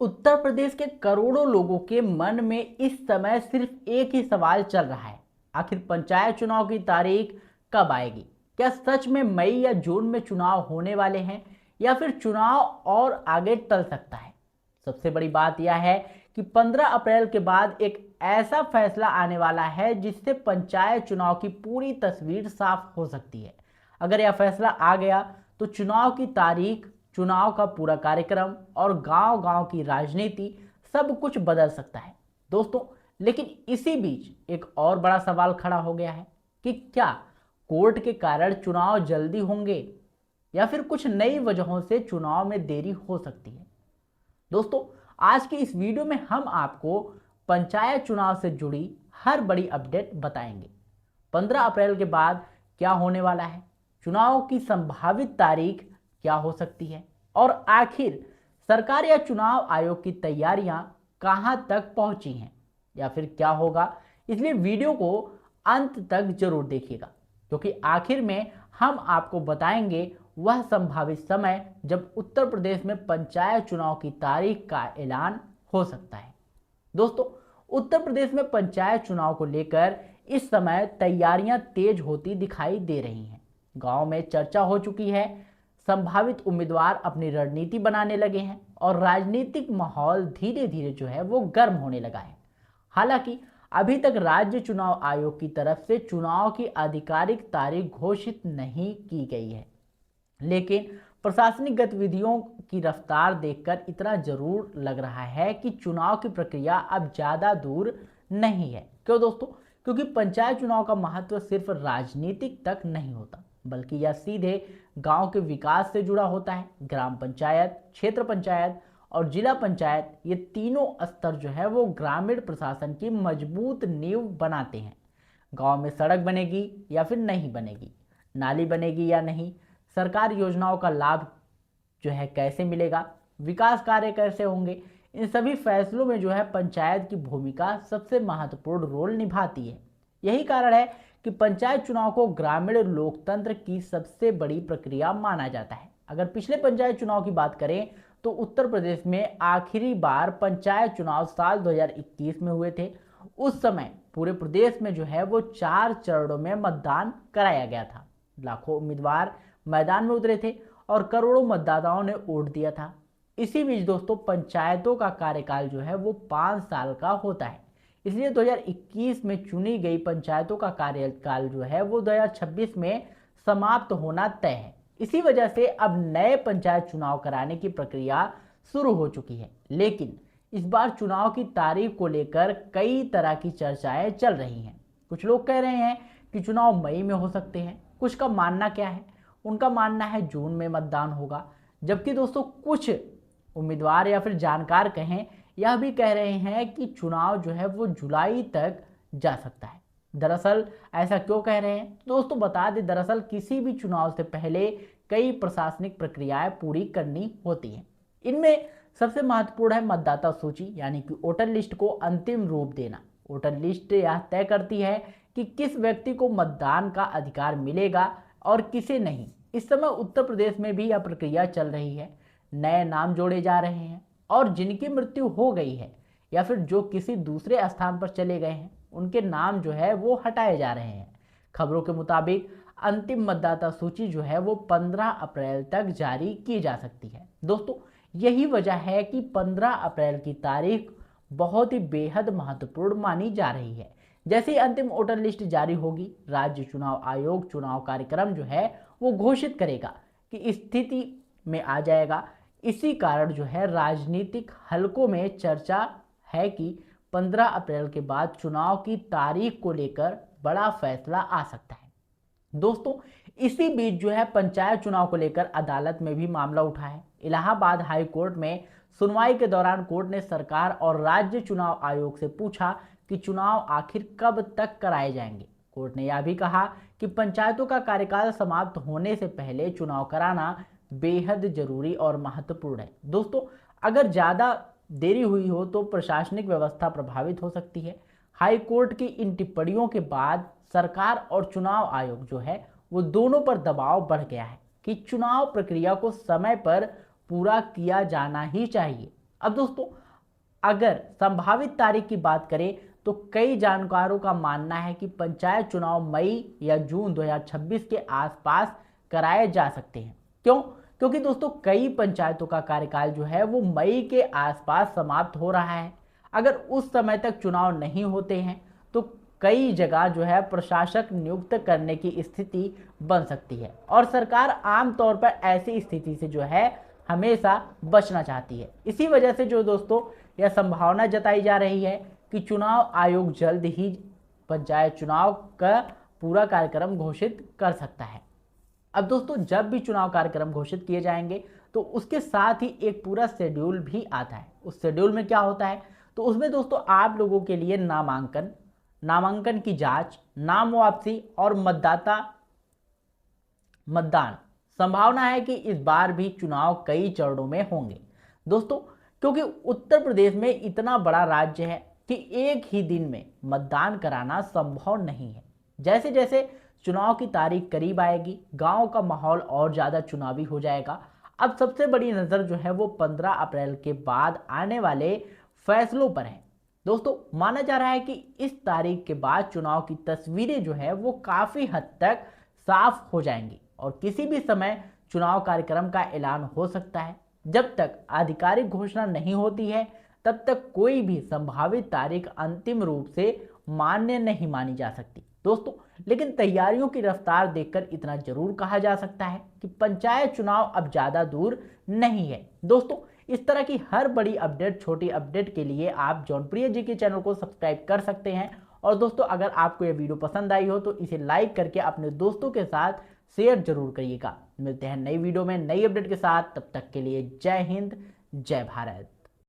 उत्तर प्रदेश के करोड़ों लोगों के मन में इस समय सिर्फ एक ही सवाल चल रहा है। आखिर पंचायत चुनाव की तारीख कब आएगी? क्या सच में मई या जून में चुनाव होने वाले हैं या फिर चुनाव और आगे टल सकता है? सबसे बड़ी बात यह है कि 15 अप्रैल के बाद एक ऐसा फैसला आने वाला है जिससे पंचायत चुनाव की पूरी तस्वीर साफ हो सकती है। अगर यह फैसला आ गया तो चुनाव की तारीख, चुनाव का पूरा कार्यक्रम और गांव-गांव की राजनीति सब कुछ बदल सकता है दोस्तों। लेकिन इसी बीच एक और बड़ा सवाल खड़ा हो गया है कि क्या कोर्ट के कारण चुनाव जल्दी होंगे या फिर कुछ नई वजहों से चुनाव में देरी हो सकती है। दोस्तों, आज की इस वीडियो में हम आपको पंचायत चुनाव से जुड़ी हर बड़ी अपडेट बताएंगे। 15 अप्रैल के बाद क्या होने वाला है, चुनाव की संभावित तारीख क्या हो सकती है और आखिर सरकार या चुनाव आयोग की तैयारियां कहां तक पहुंची हैं या फिर क्या होगा। इसलिए वीडियो को अंत तक जरूर देखिएगा, क्योंकि आखिर में हम आपको बताएंगे वह संभावित समय जब उत्तर प्रदेश में पंचायत चुनाव की तारीख का ऐलान हो सकता है। दोस्तों, उत्तर प्रदेश में पंचायत चुनाव को लेकर इस समय तैयारियां तेज होती दिखाई दे रही हैं। गांव में चर्चा हो चुकी है, संभावित उम्मीदवार अपनी रणनीति बनाने लगे हैं और राजनीतिक माहौल धीरे धीरे जो है वो गर्म होने लगा है। हालांकि अभी तक राज्य चुनाव आयोग की तरफ से चुनाव की आधिकारिक तारीख घोषित नहीं की गई है, लेकिन प्रशासनिक गतिविधियों की रफ्तार देखकर इतना जरूर लग रहा है कि चुनाव की प्रक्रिया अब ज्यादा दूर नहीं है। क्यों दोस्तों? क्योंकि पंचायत चुनाव का महत्व सिर्फ राजनीतिक तक नहीं होता, बल्कि यह सीधे गांव के विकास से जुड़ा होता है। ग्राम पंचायत, क्षेत्र पंचायत और जिला पंचायत, ये तीनों स्तर जो है वो ग्रामीण प्रशासन की मजबूत नींव बनाते हैं। गांव में सड़क बनेगी या फिर नहीं बनेगी, नाली बनेगी या नहीं, सरकार योजनाओं का लाभ जो है कैसे मिलेगा, विकास कार्य कैसे होंगे, इन सभी फैसलों में जो है पंचायत की भूमिका सबसे महत्वपूर्ण रोल निभाती है। यही कारण है कि पंचायत चुनाव को ग्रामीण लोकतंत्र की सबसे बड़ी प्रक्रिया माना जाता है। अगर पिछले पंचायत चुनाव की बात करें तो उत्तर प्रदेश में आखिरी बार पंचायत चुनाव साल 2021 में हुए थे। उस समय पूरे प्रदेश में जो है वो 4 चरणों में मतदान कराया गया था। लाखों उम्मीदवार मैदान में उतरे थे और करोड़ों मतदाताओं ने वोट दिया था। इसी बीच दोस्तों, पंचायतों का कार्यकाल जो है वो 5 साल का होता है। इसलिए 2021 में चुनी गई पंचायतों का कार्यकाल जो है वो 2026 में समाप्त होना तय है। इसी वजह से अब नए पंचायत चुनाव कराने की प्रक्रिया शुरू हो चुकी है। लेकिन इस बार चुनाव की तारीख को लेकर कई तरह की चर्चाएं चल रही हैं। कुछ लोग कह रहे हैं कि चुनाव मई में हो सकते हैं। कुछ का मानना क्या है? उनका मानना है जून में मतदान होगा, जबकि दोस्तों कुछ उम्मीदवार या फिर जानकार कहें यह भी कह रहे हैं कि चुनाव जो है वो जुलाई तक जा सकता है। दरअसल ऐसा क्यों कह रहे हैं दोस्तों, बता दें, दरअसल किसी भी चुनाव से पहले कई प्रशासनिक प्रक्रियाएं पूरी करनी होती हैं। इनमें सबसे महत्वपूर्ण है मतदाता सूची, यानी कि वोटर लिस्ट को अंतिम रूप देना। वोटर लिस्ट यह तय करती है कि किस व्यक्ति को मतदान का अधिकार मिलेगा और किसे नहीं। इस समय उत्तर प्रदेश में भी यह प्रक्रिया चल रही है। नए नाम जोड़े जा रहे हैं और जिनकी मृत्यु हो गई है या फिर जो किसी दूसरे स्थान पर चले गए हैं, उनके नाम जो है वो हटाए जा रहे हैं। खबरों के मुताबिक अंतिम मतदाता सूची जो है वो 15 अप्रैल तक जारी की जा सकती है। दोस्तों, यही वजह है कि 15 अप्रैल की तारीख बहुत ही बेहद महत्वपूर्ण मानी जा रही है। जैसे ही अंतिम वोटर लिस्ट जारी होगी, राज्य चुनाव आयोग चुनाव कार्यक्रम जो है वो घोषित करेगा कि स्थिति में आ जाएगा। इसी कारण जो है राजनीतिक हलकों में चर्चा है कि 15 अप्रैल के बाद चुनाव की तारीख को लेकर बड़ा फैसला आ सकता है। दोस्तों, इसी बीच जो है पंचायत चुनाव को लेकर अदालत में भी मामला उठा है। इलाहाबाद हाई कोर्ट में सुनवाई के दौरान कोर्ट ने सरकार और राज्य चुनाव आयोग से पूछा कि चुनाव आखिर कब तक कराए जाएंगे। कोर्ट ने यह भी कहा कि पंचायतों का कार्यकाल समाप्त होने से पहले चुनाव कराना बेहद जरूरी और महत्वपूर्ण है। दोस्तों, अगर ज्यादा देरी हुई हो तो प्रशासनिक व्यवस्था प्रभावित हो सकती है। हाई कोर्ट की इन टिप्पणियों के बाद सरकार और चुनाव आयोग जो है वो दोनों पर दबाव बढ़ गया है कि चुनाव प्रक्रिया को समय पर पूरा किया जाना ही चाहिए। अब दोस्तों अगर संभावित तारीख की बात करें तो कई जानकारों का मानना है कि पंचायत चुनाव मई या जून 2026 के आसपास कराए जा सकते हैं। क्यों? क्योंकि दोस्तों कई पंचायतों का कार्यकाल जो है वो मई के आसपास समाप्त हो रहा है। अगर उस समय तक चुनाव नहीं होते हैं तो कई जगह जो है प्रशासक नियुक्त करने की स्थिति बन सकती है और सरकार आमतौर पर ऐसी स्थिति से जो है हमेशा बचना चाहती है। इसी वजह से जो दोस्तों यह संभावना जताई जा रही है कि चुनाव आयोग जल्द ही पंचायत चुनाव का पूरा कार्यक्रम घोषित कर सकता है। अब दोस्तों जब भी चुनाव कार्यक्रम घोषित किए जाएंगे तो उसके साथ ही एक पूरा शेड्यूल भी आता है। उस शेड्यूल में क्या होता है? तो उसमें दोस्तों आप लोगों के लिए नामांकन की जांच, नाम वापसी और मतदान। संभावना है कि इस बार भी चुनाव कई चरणों में होंगे दोस्तों, क्योंकि उत्तर प्रदेश में इतना बड़ा राज्य है कि एक ही दिन में मतदान कराना संभव नहीं है। जैसे जैसे चुनाव की तारीख करीब आएगी गांव का माहौल और ज़्यादा चुनावी हो जाएगा। अब सबसे बड़ी नज़र जो है वो 15 अप्रैल के बाद आने वाले फैसलों पर है दोस्तों। माना जा रहा है कि इस तारीख के बाद चुनाव की तस्वीरें जो है वो काफ़ी हद तक साफ हो जाएंगी और किसी भी समय चुनाव कार्यक्रम का ऐलान हो सकता है। जब तक आधिकारिक घोषणा नहीं होती है तब तक कोई भी संभावित तारीख अंतिम रूप से मान्य नहीं मानी जा सकती दोस्तों। लेकिन तैयारियों की रफ्तार देखकर इतना जरूर कहा जा सकता है कि पंचायत चुनाव अब ज़्यादा दूर नहीं है दोस्तों। इस तरह की हर बड़ी अपडेट, छोटी अपडेट के लिए आप जौनप्रिय जी के चैनल को सब्सक्राइब कर सकते हैं। और दोस्तों अगर आपको यह वीडियो पसंद आई हो तो इसे लाइक करके अपने दोस्तों के साथ शेयर जरूर करिएगा। मिलते हैं नई वीडियो में नई अपडेट के साथ, तब तक के लिए जय हिंद, जय भारत।